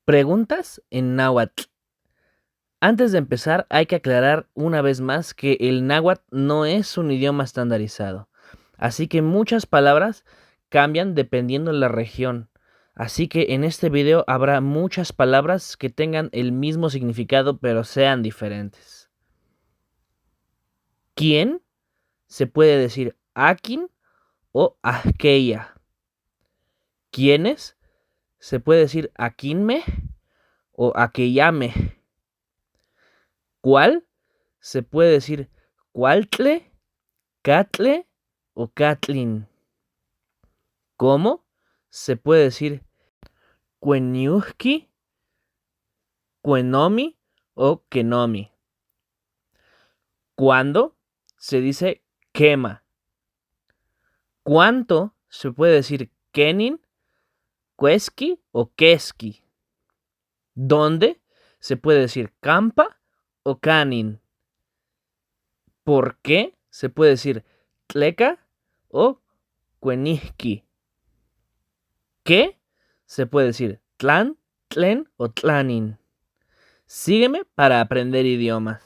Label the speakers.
Speaker 1: Preguntas en náhuatl. Antes de empezar, hay que aclarar una vez más que el náhuatl no es un idioma estandarizado, así que muchas palabras cambian dependiendo de la región. Así que en este video habrá muchas palabras que tengan el mismo significado pero sean diferentes. ¿Quién? Se puede decir akin o aquella. ¿Quiénes? Se puede decir akinme o aquellame. ¿Cuál? Se puede decir cualtle, catle o catlin. ¿Cómo? Se puede decir cueniuhki, cuenomi o kenomi. ¿Cuándo? Se dice quema. ¿Cuánto? Se puede decir kenin, queski o keski. ¿Dónde? Se puede decir campa o canin. ¿Por qué? Se puede decir tleca o cuenihki. ¿Qué? Se puede decir tlan, tlen o tlanin. Sígueme para aprender idiomas.